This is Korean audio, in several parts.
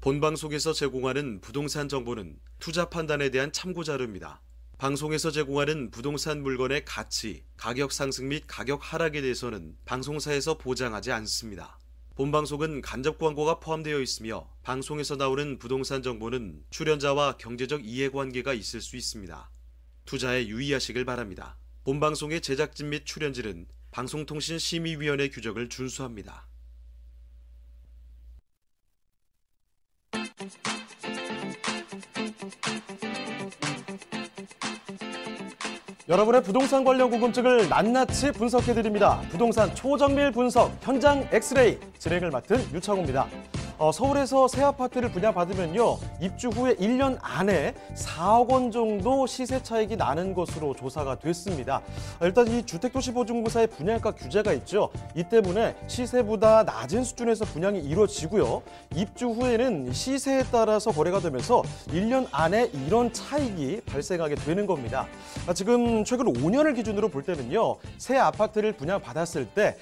본방송에서 제공하는 부동산 정보는 투자 판단에 대한 참고 자료입니다. 방송에서 제공하는 부동산 물건의 가치, 가격 상승 및 가격 하락에 대해서는 방송사에서 보장하지 않습니다. 본방송은 간접 광고가 포함되어 있으며 방송에서 나오는 부동산 정보는 출연자와 경제적 이해관계가 있을 수 있습니다. 투자에 유의하시길 바랍니다. 본방송의 제작진 및 출연진은 방송통신심의위원회 규정을 준수합니다. 여러분의 부동산 관련 궁금증을 낱낱이 분석해드립니다. 부동산 초정밀 분석 현장 엑스레이 진행을 맡은 유창호입니다. 서울에서 새 아파트를 분양받으면요, 입주 후에 1년 안에 4억 원 정도 시세 차익이 나는 것으로 조사가 됐습니다. 일단 이 주택도시보증공사의 분양가 규제가 있죠. 이 때문에 시세보다 낮은 수준에서 분양이 이루어지고요. 입주 후에는 시세에 따라서 거래가 되면서 1년 안에 이런 차익이 발생하게 되는 겁니다. 지금 최근 5년을 기준으로 볼 때는요, 새 아파트를 분양받았을 때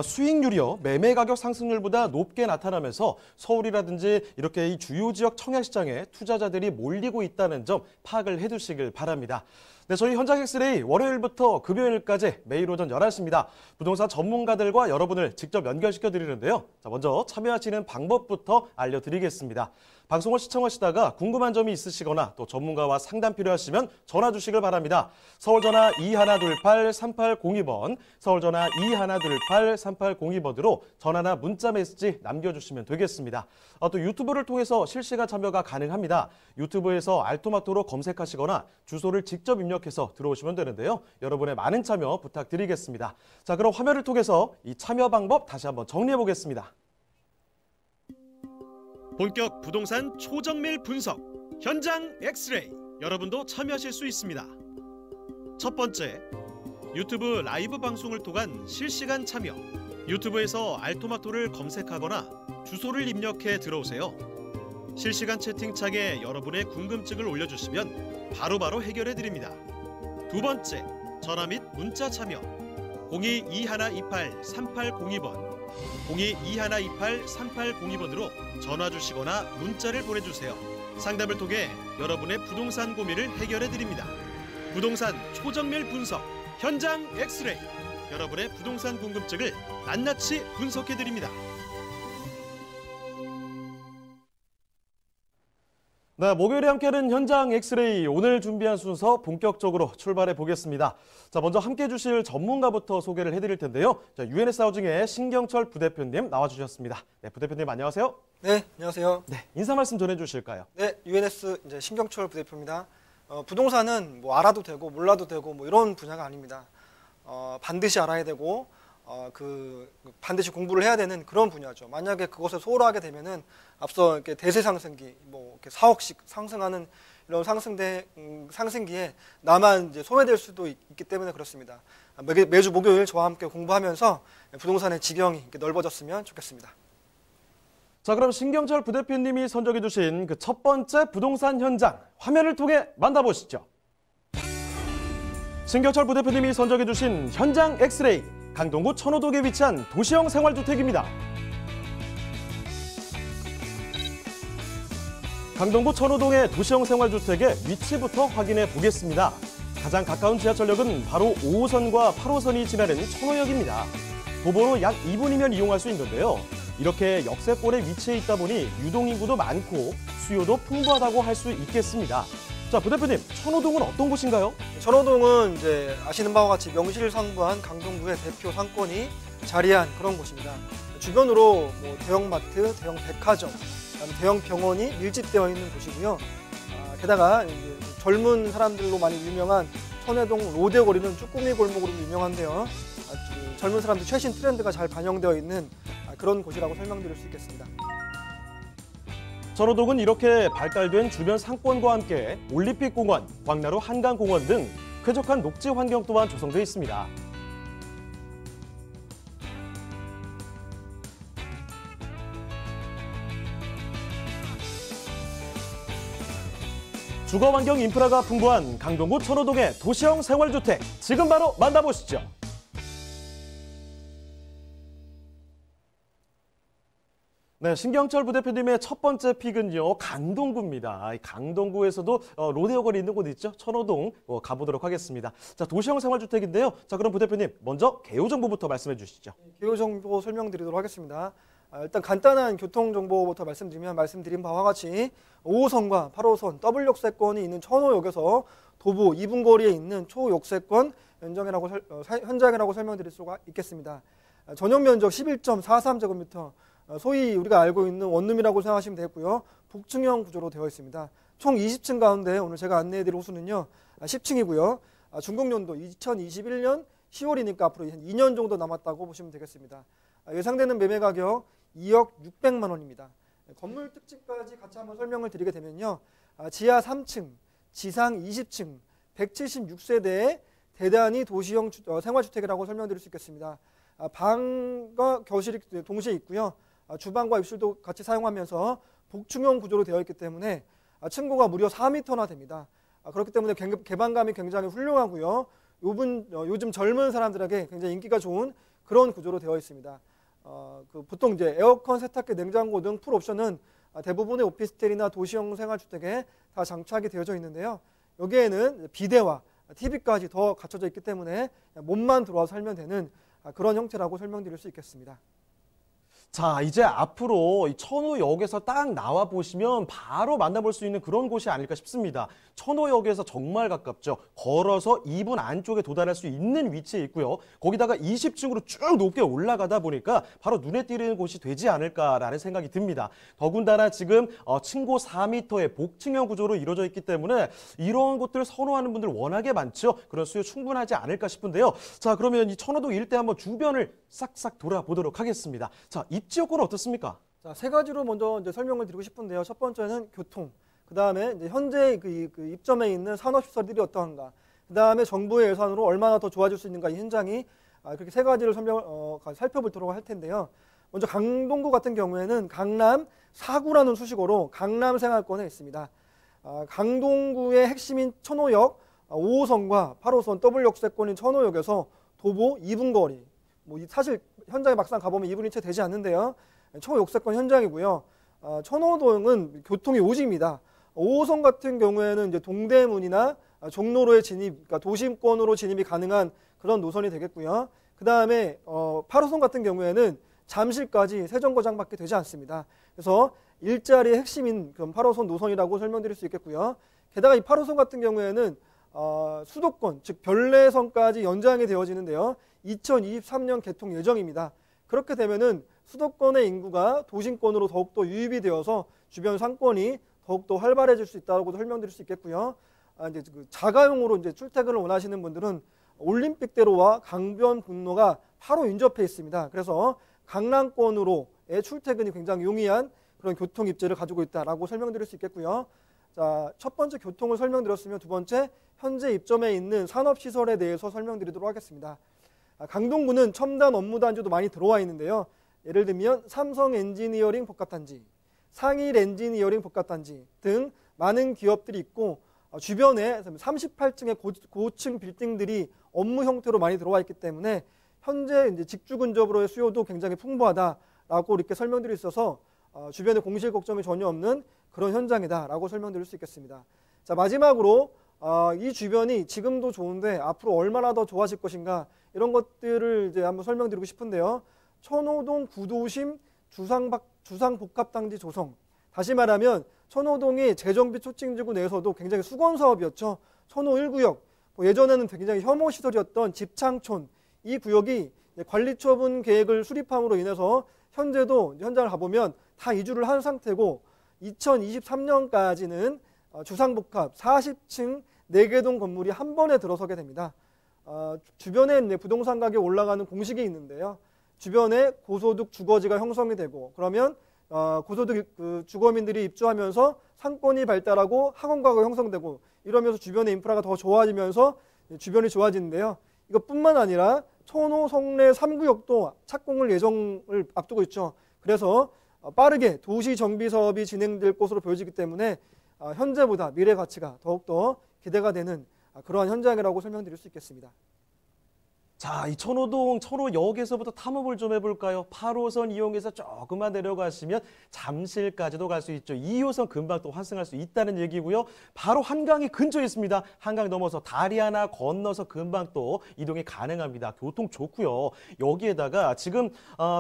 수익률이요, 매매 가격 상승률보다 높게 나타나면서 서울이라든지 이렇게 이 주요 지역 청약시장에 투자자들이 몰리고 있다는 점 파악을 해두시길 바랍니다. 네, 저희 현장 엑스레이 월요일부터 금요일까지 매일 오전 11시입니다. 부동산 전문가들과 여러분을 직접 연결시켜 드리는데요. 자, 먼저 참여하시는 방법부터 알려드리겠습니다. 방송을 시청하시다가 궁금한 점이 있으시거나 또 전문가와 상담 필요하시면 전화 주시길 바랍니다. 서울전화 2128-3802번, 서울전화 2128-3802번으로 전화나 문자 메시지 남겨주시면 되겠습니다. 또 유튜브를 통해서 실시간 참여가 가능합니다. 유튜브에서 알토마토로 검색하시거나 주소를 직접 입력해서 들어오시면 되는데요. 여러분의 많은 참여 부탁드리겠습니다. 자, 그럼 화면을 통해서 이 참여 방법 다시 한번 정리해 보겠습니다. 본격 부동산 초정밀 분석 현장 엑스레이, 여러분도 참여하실 수 있습니다. 첫 번째, 유튜브 라이브 방송을 통한 실시간 참여. 유튜브에서 알토마토를 검색하거나 주소를 입력해 들어오세요. 실시간 채팅창에 여러분의 궁금증을 올려주시면 바로바로 해결해 드립니다. 두 번째, 전화 및 문자 참여. 02-2128-3802번, 02-2128-3802번으로 전화 주시거나 문자를 보내주세요. 상담을 통해 여러분의 부동산 고민을 해결해 드립니다. 부동산 초정밀 분석 현장 엑스레이, 여러분의 부동산 궁금증을 낱낱이 분석해 드립니다. 네, 목요일에 함께하는 현장 엑스레이, 오늘 준비한 순서 본격적으로 출발해 보겠습니다. 자, 먼저 함께해 주실 전문가부터 소개를 해드릴 텐데요. 자, UNS 하우징의 신경철 부대표님 나와주셨습니다. 네, 부대표님 안녕하세요. 네, 안녕하세요. 네, 인사 말씀 전해주실까요? 네, UNS 이제 신경철 부대표입니다. 부동산은 뭐 알아도 되고 몰라도 되고 뭐 이런 분야가 아닙니다. 반드시 알아야 되고 반드시 공부를 해야 되는 그런 분야죠. 만약에 그것을 소홀하게 되면은 앞서 이렇게 대세 상승기, 뭐 이렇게 4억씩 상승하는 이런 상승기에 나만 이제 소외될 수도 있기 때문에 그렇습니다. 매주 목요일 저와 함께 공부하면서 부동산의 지경이 이렇게 넓어졌으면 좋겠습니다. 자, 그럼 신경철 부대표님이 선정해 주신 그 첫 번째 부동산 현장, 화면을 통해 만나보시죠. 신경철 부대표님이 선정해 주신 현장 엑스레이, 강동구 천호동에 위치한 도시형 생활주택입니다. 강동구 천호동의 도시형 생활주택의 위치부터 확인해 보겠습니다. 가장 가까운 지하철역은 바로 5호선과 8호선이 지나는 천호역입니다. 도보로 약 2분이면 이용할 수 있는데요. 이렇게 역세권에 위치해 있다 보니 유동인구도 많고 수요도 풍부하다고 할 수 있겠습니다. 자, 부대표님, 천호동은 어떤 곳인가요? 천호동은 이제 아시는 바와 같이 명실상부한 강동구의 대표 상권이 자리한 그런 곳입니다. 주변으로 뭐 대형마트, 대형 백화점, 대형 병원이 밀집되어 있는 곳이고요. 게다가 이제 젊은 사람들로 많이 유명한 천호동 로데거리는 쭈꾸미 골목으로 유명한데요. 젊은 사람들 최신 트렌드가 잘 반영되어 있는 그런 곳이라고 설명드릴 수 있겠습니다. 천호동은 이렇게 발달된 주변 상권과 함께 올림픽공원, 광나루 한강공원 등 쾌적한 녹지 환경 또한 조성되어 있습니다. 주거환경 인프라가 풍부한 강동구 천호동의 도시형 생활주택, 지금 바로 만나보시죠. 네, 신경철 부대표님의 첫 번째 픽은요, 강동구입니다. 이 강동구에서도 로데오 거리 있는 곳 있죠? 천호동 가보도록 하겠습니다. 자, 도시형 생활주택인데요. 자, 그럼 부대표님 먼저 개요 정보부터 말씀해 주시죠. 개요 정보 설명드리도록 하겠습니다. 일단 간단한 교통 정보부터 말씀드린 바와 같이 5호선과 8호선 더블 역세권이 있는 천호역에서 도보 2분 거리에 있는 초역세권 현장이라고 설명드릴 수가 있겠습니다. 전용 면적 11.43제곱미터, 소위 우리가 알고 있는 원룸이라고 생각하시면 되겠고요. 복층형 구조로 되어 있습니다. 총 20층 가운데 오늘 제가 안내해드릴 호수는요, 10층이고요. 준공연도 2021년 10월이니까 앞으로 한 2년 정도 남았다고 보시면 되겠습니다. 예상되는 매매 가격 2억 600만 원입니다. 건물 특징까지 같이 한번 설명을 드리게 되면요, 지하 3층, 지상 20층, 176세대의 대단히 도시형 생활주택이라고 설명드릴 수 있겠습니다. 방과 거실이 동시에 있고요. 주방과 입술도 같이 사용하면서 복층형 구조로 되어 있기 때문에 층고가 무려 4m나 됩니다. 그렇기 때문에 개방감이 굉장히 훌륭하고요. 요즘 젊은 사람들에게 굉장히 인기가 좋은 그런 구조로 되어 있습니다. 보통 이제 에어컨, 세탁기, 냉장고 등 풀 옵션은 대부분의 오피스텔이나 도시형 생활주택에 다 장착이 되어져 있는데요. 여기에는 비데와 TV까지 더 갖춰져 있기 때문에 몸만 들어와서 살면 되는 그런 형태라고 설명드릴 수 있겠습니다. 자, 이제 앞으로 이 천호역에서 딱 나와 보시면 바로 만나볼 수 있는 그런 곳이 아닐까 싶습니다. 천호역에서 정말 가깝죠. 걸어서 2분 안쪽에 도달할 수 있는 위치에 있고요. 거기다가 20층으로 쭉 높게 올라가다 보니까 바로 눈에 띄는 곳이 되지 않을까라는 생각이 듭니다. 더군다나 지금 층고 4m의 복층형 구조로 이루어져 있기 때문에 이런 곳들을 선호하는 분들 워낙에 많죠. 그런 수요 충분하지 않을까 싶은데요. 자, 그러면 이 천호동 일대 한번 주변을 싹싹 돌아보도록 하겠습니다. 자, 입지 여건은 어떻습니까? 자, 세 가지로 먼저 이제 설명을 드리고 싶은데요. 첫 번째는 교통, 그 다음에 이제 현재 그 입점에 있는 산업시설들이 어떠한가, 그 다음에 정부의 예산으로 얼마나 더 좋아질 수 있는가, 이 현장이 그렇게 세 가지를 살펴보도록 할 텐데요. 먼저 강동구 같은 경우에는 강남 4구라는 수식어로 강남 생활권에 있습니다. 강동구의 핵심인 천호역 5호선과 8호선 더블 역세권인 천호역에서 도보 2분 거리, 사실 현장에 막상 가보면 2분이 채 되지 않는데요. 초역세권 현장이고요. 천호동은 교통이 오지입니다. 5호선 같은 경우에는 이제 동대문이나 종로로의 진입, 그러니까 도심권으로 진입이 가능한 그런 노선이 되겠고요. 그 다음에 8호선 같은 경우에는 잠실까지 세정거장밖에 되지 않습니다. 그래서 일자리의 핵심인 그런 8호선 노선이라고 설명드릴 수 있겠고요. 게다가 이 8호선 같은 경우에는 수도권, 즉 별내선까지 연장이 되어지는데요. 2023년 개통 예정입니다. 그렇게 되면은 수도권의 인구가 도심권으로 더욱더 유입이 되어서 주변 상권이 더욱더 활발해질 수 있다고 설명드릴 수 있겠고요. 이제 그 자가용으로 이제 출퇴근을 원하시는 분들은 올림픽대로와 강변북로가 바로 인접해 있습니다. 그래서 강남권으로의 출퇴근이 굉장히 용이한 그런 교통 입지를 가지고 있다라고 설명드릴 수 있겠고요. 자, 첫 번째 교통을 설명드렸으면 두 번째 현재 입점해 있는 산업시설에 대해서 설명드리도록 하겠습니다. 강동구는 첨단 업무단지도 많이 들어와 있는데요. 예를 들면 삼성 엔지니어링 복합단지, 상일 엔지니어링 복합단지 등 많은 기업들이 있고 주변에 38층의 고층 빌딩들이 업무 형태로 많이 들어와 있기 때문에 현재 이제 직주 근접으로의 수요도 굉장히 풍부하다라고 이렇게 설명드릴 수 있어서 주변에 공실 걱정이 전혀 없는 그런 현장이다라고 설명드릴 수 있겠습니다. 자, 마지막으로 이 주변이 지금도 좋은데 앞으로 얼마나 더 좋아질 것인가, 이런 것들을 이제 한번 설명드리고 싶은데요. 천호동 구도심 주상복합단지 조성. 다시 말하면 천호동이 재정비 초칭지구 내에서도 굉장히 수건 사업이었죠. 천호 1구역, 예전에는 굉장히 혐오 시설이었던 집창촌, 이 구역이 관리처분 계획을 수립함으로 인해서 현재도 현장을 가보면 다 이주를 한 상태고 2023년까지는 주상복합 40층 4개 동 건물이 한 번에 들어서게 됩니다. 주변에 부동산 가격이 올라가는 공식이 있는데요. 주변에 고소득 주거지가 형성이 되고, 그러면 고소득 주거민들이 입주하면서 상권이 발달하고 학원 가구가 형성되고, 이러면서 주변의 인프라가 더 좋아지면서 주변이 좋아지는데요. 이것뿐만 아니라 천호 성내 3구역도 착공을 예정을 앞두고 있죠. 그래서 빠르게 도시 정비 사업이 진행될 것으로 보여지기 때문에 현재보다 미래 가치가 더욱더 기대가 되는 그러한 현장이라고 설명드릴 수 있겠습니다. 자, 이 천호동 천호역에서부터 탐험을 좀 해볼까요? 8호선 이용해서 조금만 내려가시면 잠실까지도 갈 수 있죠. 2호선 금방 또 환승할 수 있다는 얘기고요. 바로 한강이 근처에 있습니다. 한강 넘어서 다리 하나 건너서 금방 또 이동이 가능합니다. 교통 좋고요. 여기에다가 지금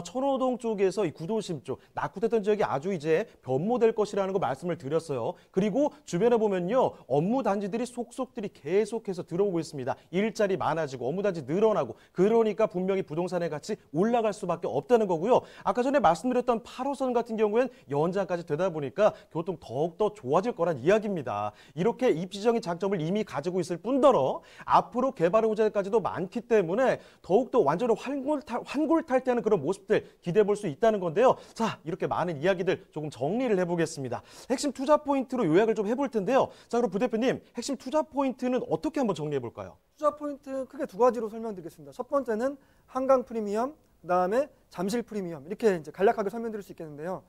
천호동 쪽에서 이 구도심 쪽 낙후됐던 지역이 아주 이제 변모될 것이라는 거 말씀을 드렸어요. 그리고 주변에 보면요, 업무 단지들이 속속들이 계속해서 들어오고 있습니다. 일자리 많아지고 업무 단지 늘어나고, 그러니까 분명히 부동산의 가치 올라갈 수밖에 없다는 거고요. 아까 전에 말씀드렸던 8호선 같은 경우에는 연장까지 되다 보니까 교통 더욱더 좋아질 거란 이야기입니다. 이렇게 입지적인 장점을 이미 가지고 있을 뿐더러 앞으로 개발 호재까지도 많기 때문에 더욱더 완전히 환골탈태하는 그런 모습들 기대해 볼 수 있다는 건데요. 자, 이렇게 많은 이야기들 조금 정리를 해보겠습니다. 핵심 투자 포인트로 요약을 좀 해볼 텐데요. 자, 그럼 부대표님, 핵심 투자 포인트는 어떻게 한번 정리해 볼까요? 투자 포인트 크게 두 가지로 설명드리겠습니다. 첫 번째는 한강 프리미엄, 그다음에 잠실 프리미엄, 이렇게 이제 간략하게 설명드릴 수 있겠는데요.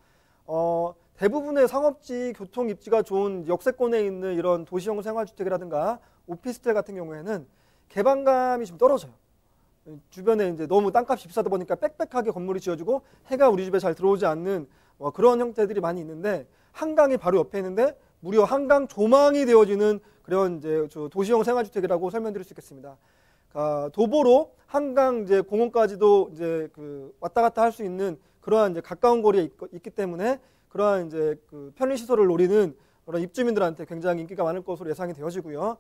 대부분의 상업지, 교통 입지가 좋은 역세권에 있는 이런 도시형 생활주택이라든가 오피스텔 같은 경우에는 개방감이 좀 떨어져요. 주변에 이제 너무 땅값이 비싸다 보니까 빽빽하게 건물이 지어지고 해가 우리 집에 잘 들어오지 않는 그런 형태들이 많이 있는데, 한강이 바로 옆에 있는데 무려 한강 조망이 되어지는 그런 이제 도시형 생활주택이라고 설명드릴 수 있겠습니다. 도보로 한강 이제 공원까지도 이제 왔다 갔다 할 수 있는 그러한 이제 가까운 거리에 있기 때문에 그러한 이제 편의 시설을 노리는 그런 입주민들한테 굉장히 인기가 많을 것으로 예상이 되어지고요.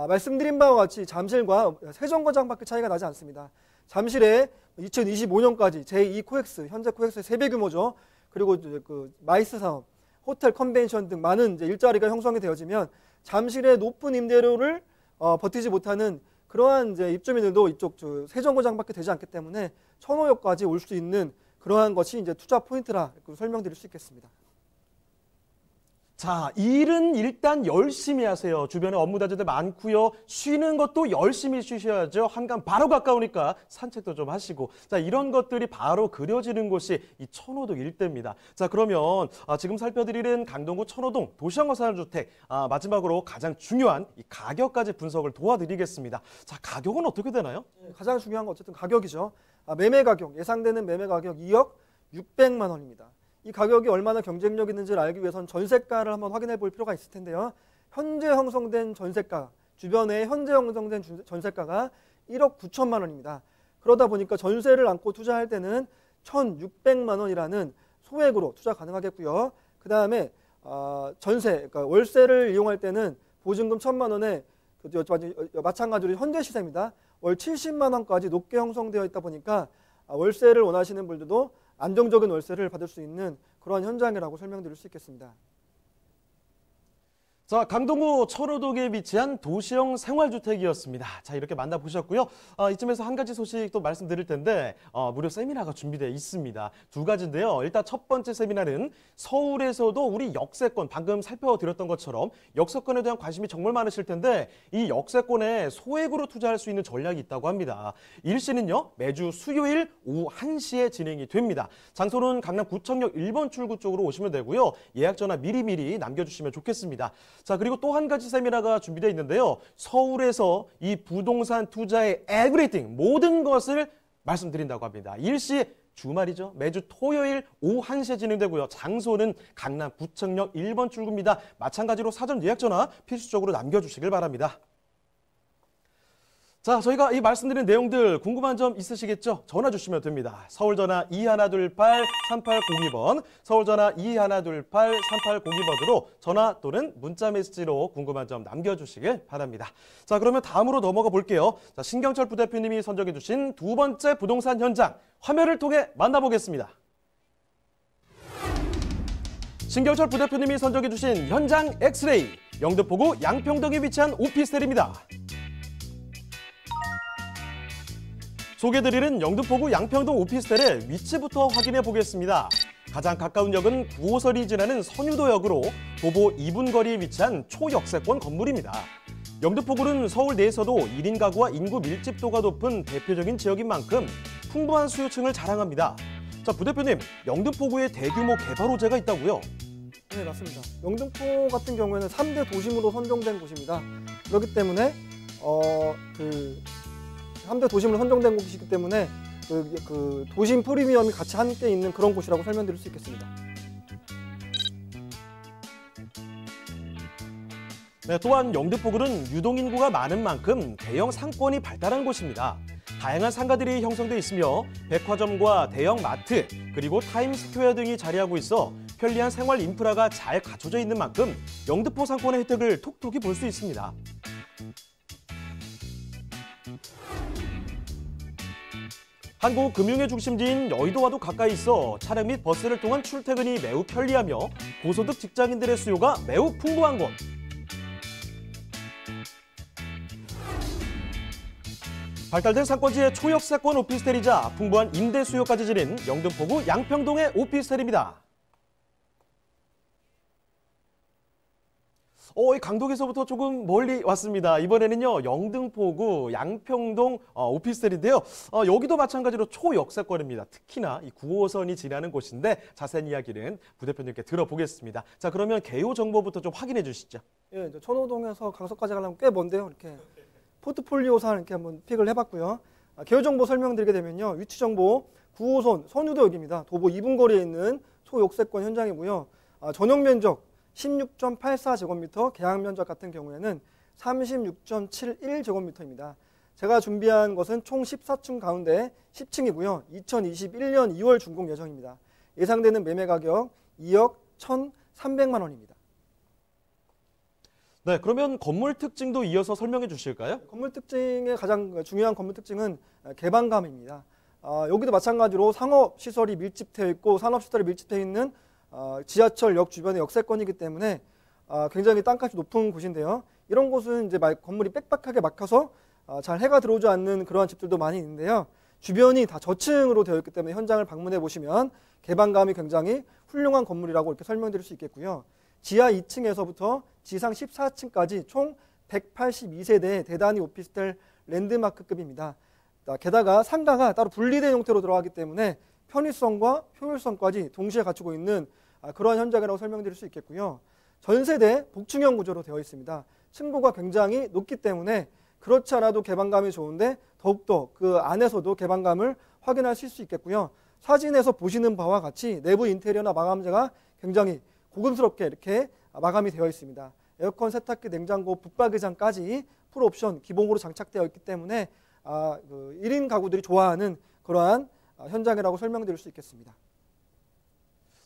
말씀드린 바와 같이 잠실과 세정거장밖에 차이가 나지 않습니다. 잠실에 2025년까지 제2 코엑스, 현재 코엑스의 3배 규모죠. 그리고 이제 마이스 사업, 호텔, 컨벤션 등 많은 이제 일자리가 형성이 되어지면 잠실의 높은 임대료를 버티지 못하는 그러한 이제 입주민들도 이쪽 세정거장밖에 되지 않기 때문에 천호역까지 올 수 있는 그러한 것이 이제 투자 포인트라 설명드릴 수 있겠습니다. 자, 일은 일단 열심히 하세요. 주변에 업무 단지들 많고요. 쉬는 것도 열심히 쉬셔야죠. 한강 바로 가까우니까 산책도 좀 하시고. 자, 이런 것들이 바로 그려지는 곳이 이 천호동 일대입니다. 자, 그러면 지금 살펴드리는 강동구 천호동 도시형 거주택 마지막으로 가장 중요한 이 가격까지 분석을 도와드리겠습니다. 자, 가격은 어떻게 되나요? 가장 중요한 건 어쨌든 가격이죠. 매매 가격, 예상되는 매매 가격 2억 600만 원입니다. 이 가격이 얼마나 경쟁력 있는지를 알기 위해서는 전세가를 한번 확인해 볼 필요가 있을 텐데요. 현재 형성된 전세가, 주변에 현재 형성된 전세가가 1억 9천만 원입니다. 그러다 보니까 전세를 안고 투자할 때는 1,600만 원이라는 소액으로 투자 가능하겠고요. 그 다음에 전세, 그러니까 월세를 이용할 때는 보증금 1,000만 원에 마찬가지로 현재 시세입니다. 월 70만 원까지 높게 형성되어 있다 보니까 월세를 원하시는 분들도 안정적인 월세를 받을 수 있는 그런 현장이라고 설명드릴 수 있겠습니다. 자, 강동구 천호동에 위치한 도시형 생활주택이었습니다. 자, 이렇게 만나보셨고요. 이쯤에서 한 가지 소식 또 말씀드릴 텐데 무료 세미나가 준비되어 있습니다. 두 가지인데요. 일단 첫 번째 세미나는 서울에서도 우리 역세권, 방금 살펴드렸던 것처럼 역세권에 대한 관심이 정말 많으실 텐데 이 역세권에 소액으로 투자할 수 있는 전략이 있다고 합니다. 일시는요, 매주 수요일 오후 1시에 진행이 됩니다. 장소는 강남구청역 1번 출구 쪽으로 오시면 되고요. 예약 전화 미리미리 남겨주시면 좋겠습니다. 자, 그리고 또 한 가지 세미나가 준비되어 있는데요. 서울에서 이 부동산 투자의 에브리띵, 모든 것을 말씀드린다고 합니다. 일시 주말이죠. 매주 토요일 오후 1시에 진행되고요. 장소는 강남구청역 1번 출구입니다. 마찬가지로 사전 예약 전화 필수적으로 남겨주시길 바랍니다. 자, 저희가 이 말씀드린 내용들 궁금한 점 있으시겠죠? 전화 주시면 됩니다. 서울전화 2128-3802번, 서울전화 2128-3802번으로 전화 또는 문자 메시지로 궁금한 점 남겨주시길 바랍니다. 자, 그러면 다음으로 넘어가 볼게요. 자, 신경철 부대표님이 선정해 주신 두 번째 부동산 현장, 화면을 통해 만나보겠습니다. 신경철 부대표님이 선정해 주신 현장 엑스레이, 영등포구 양평동에 위치한 오피스텔입니다. 소개드리는 영등포구 양평동 오피스텔의 위치부터 확인해 보겠습니다. 가장 가까운 역은 9호선이 지나는 선유도역으로 도보 2분 거리에 위치한 초역세권 건물입니다. 영등포구는 서울 내에서도 1인 가구와 인구 밀집도가 높은 대표적인 지역인 만큼 풍부한 수요층을 자랑합니다. 자, 부대표님, 영등포구에 대규모 개발 호재가 있다고요? 네, 맞습니다. 영등포 같은 경우에는 3대 도심으로 선정된 곳입니다. 그렇기 때문에 3대 도심으로 선정된 곳이기 때문에 그 도심 프리미엄이 같이 함께 있는 그런 곳이라고 설명드릴 수 있겠습니다. 네, 또한 영등포구는 유동인구가 많은 만큼 대형 상권이 발달한 곳입니다. 다양한 상가들이 형성돼 있으며 백화점과 대형 마트, 그리고 타임스퀘어 등이 자리하고 있어 편리한 생활 인프라가 잘 갖춰져 있는 만큼 영등포 상권의 혜택을 톡톡히 볼 수 있습니다. 한국 금융의 중심지인 여의도와도 가까이 있어 차량 및 버스를 통한 출퇴근이 매우 편리하며 고소득 직장인들의 수요가 매우 풍부한 곳. 발달된 상권지의 초역세권 오피스텔이자 풍부한 임대 수요까지 지닌 영등포구 양평동의 오피스텔입니다. 이 강동에서부터 조금 멀리 왔습니다. 이번에는요, 영등포구 양평동 오피스텔인데요. 여기도 마찬가지로 초역세권입니다. 특히나 이 9호선이 지나는 곳인데 자세한 이야기는 부대표님께 들어보겠습니다. 자, 그러면 개요 정보부터 좀 확인해 주시죠. 예, 이제 천호동에서 강서까지 가려면 꽤 먼데요. 이렇게 포트폴리오상 이렇게 한번 픽을 해봤고요. 개요 정보 설명드리게 되면요, 위치 정보 9호선 선유도역입니다. 도보 2분 거리에 있는 초역세권 현장이고요. 전용 면적 16.84제곱미터, 계약 면적 같은 경우에는 36.71제곱미터입니다. 제가 준비한 것은 총 14층 가운데 10층이고요. 2021년 2월 준공 예정입니다. 예상되는 매매 가격 2억 1,300만 원입니다. 네, 그러면 건물 특징도 이어서 설명해 주실까요? 건물 특징의 가장 중요한 건물 특징은 개방감입니다. 여기도 마찬가지로 상업시설이 밀집되어 있고 산업시설이 밀집되어 있는 지하철역 주변의 역세권이기 때문에 굉장히 땅값이 높은 곳인데요. 이런 곳은 이제 건물이 빽빽하게 막혀서 잘 해가 들어오지 않는 그러한 집들도 많이 있는데요. 주변이 다 저층으로 되어 있기 때문에 현장을 방문해 보시면 개방감이 굉장히 훌륭한 건물이라고 이렇게 설명드릴 수 있겠고요. 지하 2층에서부터 지상 14층까지 총 182세대의 대단히 오피스텔 랜드마크급입니다. 게다가 상가가 따로 분리된 형태로 들어가기 때문에 편의성과 효율성까지 동시에 갖추고 있는 그러한 현장이라고 설명드릴 수 있겠고요. 전세대 복층형 구조로 되어 있습니다. 층고가 굉장히 높기 때문에 그렇지 않아도 개방감이 좋은데 더욱더 그 안에서도 개방감을 확인하실 수 있겠고요. 사진에서 보시는 바와 같이 내부 인테리어나 마감재가 굉장히 고급스럽게 이렇게 마감이 되어 있습니다. 에어컨, 세탁기, 냉장고, 붙박이장까지 풀옵션 기본으로 장착되어 있기 때문에 1인 가구들이 좋아하는 그러한 현장이라고 설명드릴 수 있겠습니다.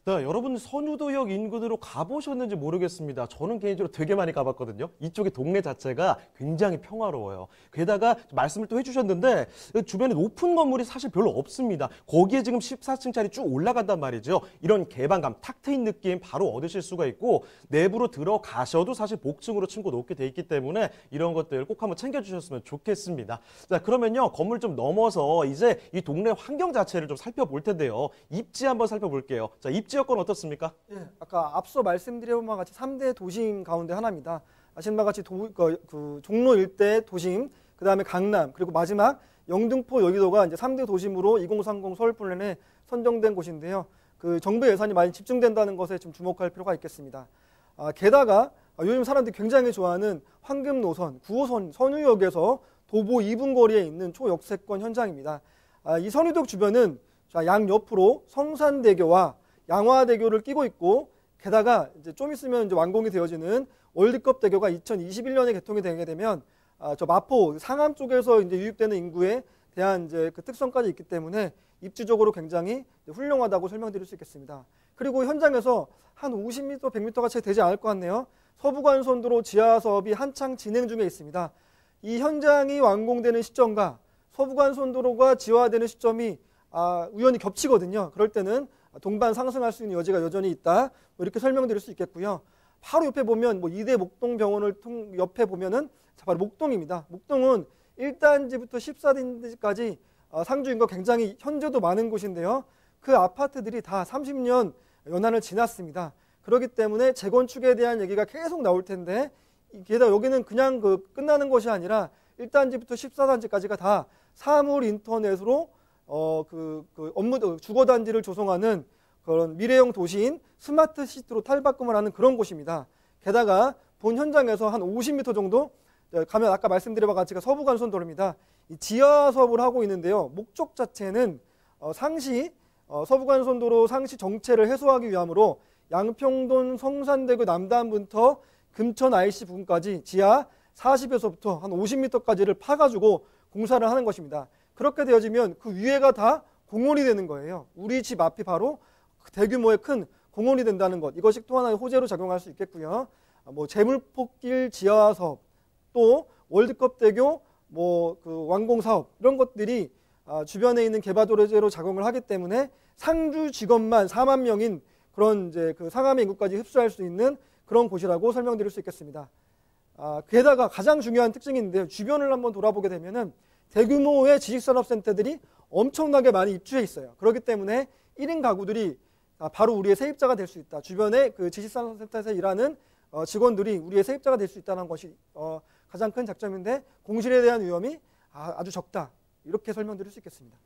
네, 여러분 선유도역 인근으로 가보셨는지 모르겠습니다. 저는 개인적으로 되게 많이 가봤거든요. 이쪽의 동네 자체가 굉장히 평화로워요. 게다가 말씀을 또 해주셨는데 주변에 높은 건물이 사실 별로 없습니다. 거기에 지금 14층짜리 쭉 올라간단 말이죠. 이런 개방감, 탁 트인 느낌 바로 얻으실 수가 있고 내부로 들어가셔도 사실 복층으로 층고 높게 돼 있기 때문에 이런 것들 꼭 한번 챙겨주셨으면 좋겠습니다. 자, 그러면요, 건물 좀 넘어서 이제 이 동네 환경 자체를 좀 살펴볼 텐데요. 입지 한번 살펴볼게요. 자, 입지 여건 어떻습니까? 예, 아까 앞서 말씀드린 바와 같이 3대 도심 가운데 하나입니다. 아시는 바와 같이 종로 일대 도심, 그 다음에 강남, 그리고 마지막 영등포, 여의도가 이제 3대 도심으로 2030 서울 플랜에 선정된 곳인데요. 그 정부 예산이 많이 집중된다는 것에 좀 주목할 필요가 있겠습니다. 게다가 요즘 사람들이 굉장히 좋아하는 황금 노선, 9호선 선유역에서 도보 2분 거리에 있는 초역세권 현장입니다. 이 선유역 주변은 양옆으로 성산대교와 양화대교를 끼고 있고, 게다가 이제 좀 있으면 이제 완공이 되어지는 월드컵 대교가 2021년에 개통이 되게 되면 저 마포 상암 쪽에서 이제 유입되는 인구에 대한 이제 그 특성까지 있기 때문에 입지적으로 굉장히 훌륭하다고 설명드릴 수 있겠습니다. 그리고 현장에서 한 50m, 100m가 채 되지 않을 것 같네요. 서부간선도로 지하 사업이 한창 진행 중에 있습니다. 이 현장이 완공되는 시점과 서부간선도로가 지화되는 시점이 우연히 겹치거든요. 그럴 때는 동반 상승할 수 있는 여지가 여전히 있다. 이렇게 설명드릴 수 있겠고요. 바로 옆에 보면 이대 목동병원을 옆에 보면은 바로 목동입니다. 목동은 1단지부터 14단지까지 상주 인구가 굉장히 현재도 많은 곳인데요. 그 아파트들이 다 30년 연한을 지났습니다. 그렇기 때문에 재건축에 대한 얘기가 계속 나올 텐데, 게다가 여기는 그냥 끝나는 것이 아니라 1단지부터 14단지까지가 다 사물 인터넷으로 주거단지를 조성하는 그런 미래형 도시인 스마트 시티로 탈바꿈을 하는 그런 곳입니다. 게다가 본 현장에서 한 50m 정도 가면 아까 말씀드린 바와 같이 서부간선도로입니다. 이 지하 사업을 하고 있는데요. 목적 자체는 상시 서부간선도로 상시 정체를 해소하기 위함으로 양평동 성산대교 남단부터 금천 IC 부근까지 지하 40에서부터 한 50m까지를 파가지고 공사를 하는 것입니다. 그렇게 되어지면 그 위에가 다 공원이 되는 거예요. 우리 집 앞이 바로 대규모의 큰 공원이 된다는 것. 이것이 또 하나의 호재로 작용할 수 있겠고요. 뭐 재물포길 지하 사업, 또 월드컵대교 그 완공 사업 이런 것들이 주변에 있는 개발도로제로 작용을 하기 때문에 상주 직원만 4만 명인 그런 이제 그 상암의 인구까지 흡수할 수 있는 그런 곳이라고 설명드릴 수 있겠습니다. 게다가 가장 중요한 특징이 있는데요. 주변을 한번 돌아보게 되면은 대규모의 지식산업센터들이 엄청나게 많이 입주해 있어요. 그렇기 때문에 1인 가구들이 바로 우리의 세입자가 될 수 있다. 주변에 그 지식산업센터에서 일하는 직원들이 우리의 세입자가 될 수 있다는 것이 가장 큰 장점인데 공실에 대한 위험이 아주 적다. 이렇게 설명드릴 수 있겠습니다.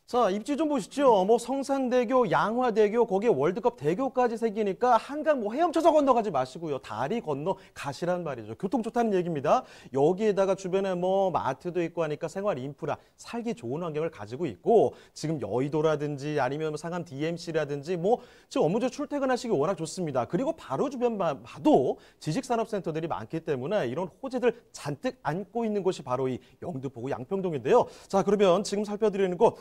자, 입지 좀 보시죠. 뭐 성산대교, 양화대교, 거기에 월드컵 대교까지 생기니까 한강 헤엄쳐서 건너가지 마시고요. 다리 건너 가시란 말이죠. 교통 좋다는 얘기입니다. 여기에다가 주변에 마트도 있고 하니까 생활 인프라, 살기 좋은 환경을 가지고 있고, 지금 여의도라든지 아니면 상암 DMC라든지 지금 업무조 출퇴근하시기 워낙 좋습니다. 그리고 바로 주변 봐도 지식산업센터들이 많기 때문에 이런 호재들 잔뜩 안고 있는 곳이 바로 이 영등포구 양평동인데요. 자, 그러면 지금 살펴드리는 곳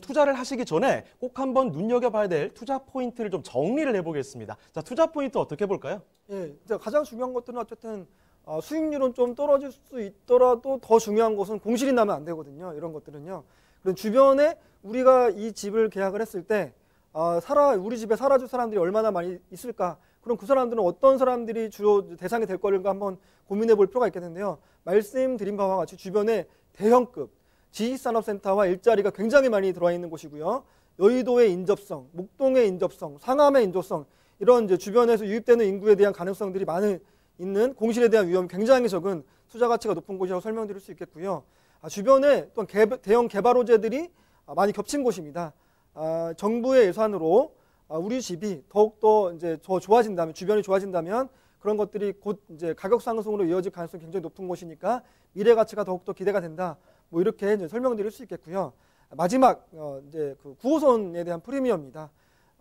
투자를 하시기 전에 꼭 한번 눈여겨봐야 될 투자 포인트를 좀 정리를 해보겠습니다. 자, 투자 포인트 어떻게 볼까요? 예, 가장 중요한 것들은 어쨌든 수익률은 좀 떨어질 수 있더라도 더 중요한 것은 공실이 나면 안 되거든요. 이런 것들은요. 그럼 주변에 우리가 이 집을 계약을 했을 때 우리 집에 살아줄 사람들이 얼마나 많이 있을까? 그럼 그 사람들은 어떤 사람들이 주로 대상이 될 거를 한번 고민해 볼 필요가 있겠는데요. 말씀드린 바와 같이 주변에 대형급 지식산업센터와 일자리가 굉장히 많이 들어와 있는 곳이고요. 여의도의 인접성, 목동의 인접성, 상암의 인접성 이런 이제 주변에서 유입되는 인구에 대한 가능성들이 있는 공실에 대한 위험이 굉장히 적은 투자 가치가 높은 곳이라고 설명드릴 수 있겠고요. 주변에 또 대형 개발 호재들이 많이 겹친 곳입니다. 정부의 예산으로 우리 집이 더욱더 이제 더 좋아진다면, 주변이 좋아진다면 그런 것들이 곧 이제 가격 상승으로 이어질 가능성이 굉장히 높은 곳이니까 미래 가치가 더욱더 기대가 된다. 이렇게 이제 설명드릴 수 있겠고요. 마지막 이제 그 9호선에 대한 프리미엄입니다.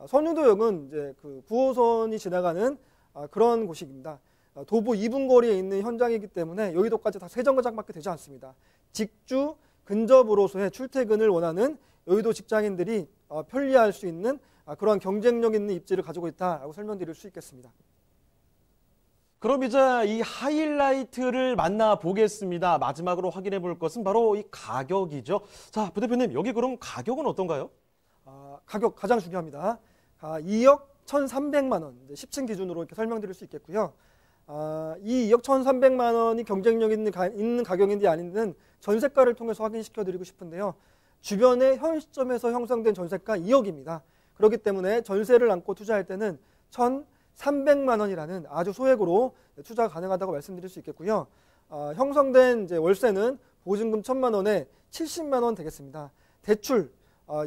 선유도역은 이제 그 9호선이 지나가는 그런 곳입니다. 도보 2분 거리에 있는 현장이기 때문에 여의도까지 다 3정거장밖에 되지 않습니다. 직주 근접으로서의 출퇴근을 원하는 여의도 직장인들이 편리할 수 있는 그런 경쟁력 있는 입지를 가지고 있다라고 설명드릴 수 있겠습니다. 그럼 이제 이 하이라이트를 만나보겠습니다. 마지막으로 확인해 볼 것은 바로 이 가격이죠. 자, 부대표님, 여기 그럼 가격은 어떤가요? 가격 가장 중요합니다. 2억 1,300만 원, 10층 기준으로 이렇게 설명드릴 수 있겠고요. 이 2억 1,300만 원이 경쟁력 있는 가격인지 아닌지는 전세가를 통해서 확인시켜 드리고 싶은데요. 주변에 현 시점에서 형성된 전세가 2억입니다. 그렇기 때문에 전세를 안고 투자할 때는 1,300만 원이라는 아주 소액으로 투자가 가능하다고 말씀드릴 수 있겠고요. 형성된 이제 월세는 보증금 1,000만 원에 70만 원 되겠습니다. 대출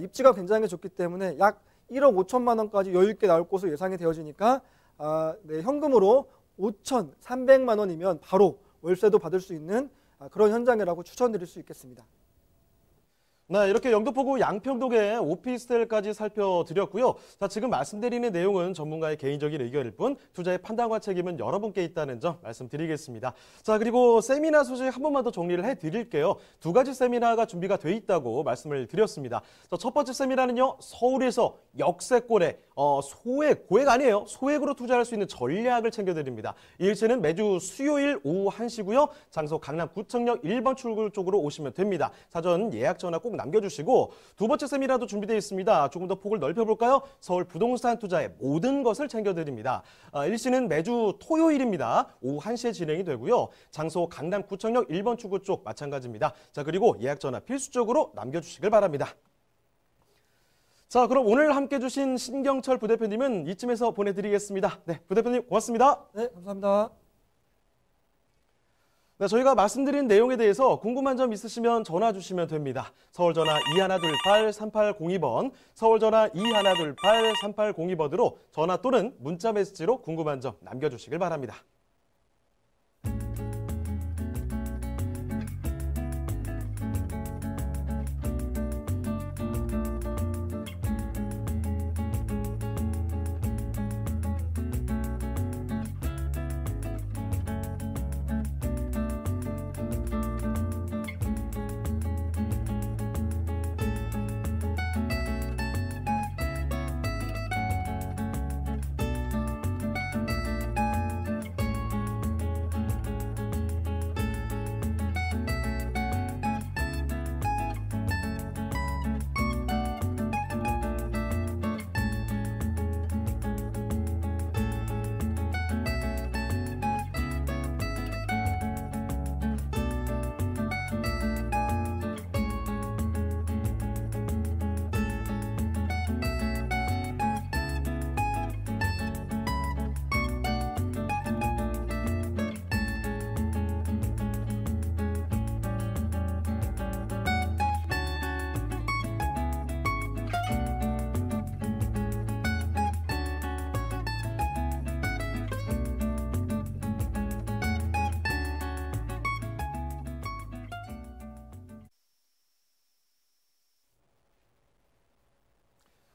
입지가 굉장히 좋기 때문에 약 1억 5천만 원까지 여유 있게 나올 것으로 예상이 되어지니까 현금으로 5,300만 원이면 바로 월세도 받을 수 있는 그런 현장이라고 추천드릴 수 있겠습니다. 네, 이렇게 영등포구 양평동의 오피스텔까지 살펴드렸고요. 자, 지금 말씀드리는 내용은 전문가의 개인적인 의견일 뿐 투자의 판단과 책임은 여러분께 있다는 점 말씀드리겠습니다. 자, 그리고 세미나 소식 한 번만 더 정리를 해드릴게요. 2가지 세미나가 준비가 돼 있다고 말씀을 드렸습니다. 자, 첫 번째 세미나는요, 서울에서 역세권에 고액 아니에요. 소액으로 투자할 수 있는 전략을 챙겨드립니다. 일체는 매주 수요일 오후 1시고요. 장소 강남구청역 1번 출구 쪽으로 오시면 됩니다. 사전 예약 전화 꼭 남겨주시고, 두 번째 세미나도 준비되어 있습니다. 조금 더 폭을 넓혀볼까요? 서울 부동산 투자의 모든 것을 챙겨드립니다. 일시는 매주 토요일입니다. 오후 1시에 진행이 되고요. 장소 강남구청역 1번 출구 쪽 마찬가지입니다. 자, 그리고 예약 전화 필수적으로 남겨주시길 바랍니다. 자, 그럼 오늘 함께 해주신 신경철 부대표님은 이쯤에서 보내드리겠습니다. 네, 부대표님 고맙습니다. 네, 감사합니다. 네, 저희가 말씀드린 내용에 대해서 궁금한 점 있으시면 전화 주시면 됩니다. 서울전화 2128-3802번, 서울전화 2128-3802번으로 전화 또는 문자 메시지로 궁금한 점 남겨주시길 바랍니다.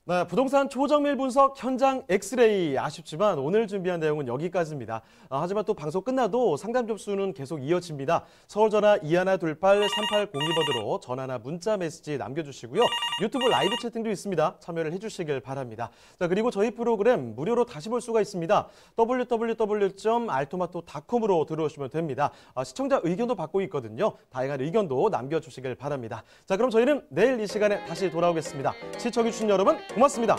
네, 부동산 초정밀 분석 현장 엑스레이 아쉽지만 오늘 준비한 내용은 여기까지입니다. 하지만 또 방송 끝나도 상담 접수는 계속 이어집니다. 서울전화 2128-3802번으로 전화나 문자 메시지 남겨주시고요. 유튜브 라이브 채팅도 있습니다. 참여를 해주시길 바랍니다. 자, 그리고 저희 프로그램 무료로 다시 볼 수가 있습니다. www.altomato.com으로 들어오시면 됩니다. 시청자 의견도 받고 있거든요. 다양한 의견도 남겨주시길 바랍니다. 자, 그럼 저희는 내일 이 시간에 다시 돌아오겠습니다. 시청해주신 여러분 고맙습니다.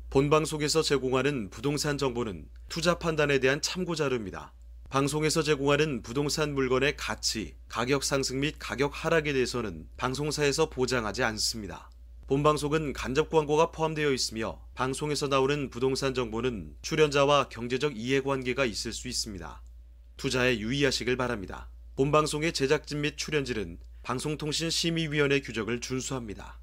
본방송에서 제공하는 부동산 정보는 투자 판단에 대한 참고 자료입니다. 방송에서 제공하는 부동산 물건의 가치, 가격 상승 및 가격 하락에 대해서는 방송사에서 보장하지 않습니다. 본방송은 간접 광고가 포함되어 있으며 방송에서 나오는 부동산 정보는 출연자와 경제적 이해관계가 있을 수 있습니다. 투자에 유의하시길 바랍니다. 본방송의 제작진 및 출연진은 방송통신심의위원회 규정을 준수합니다.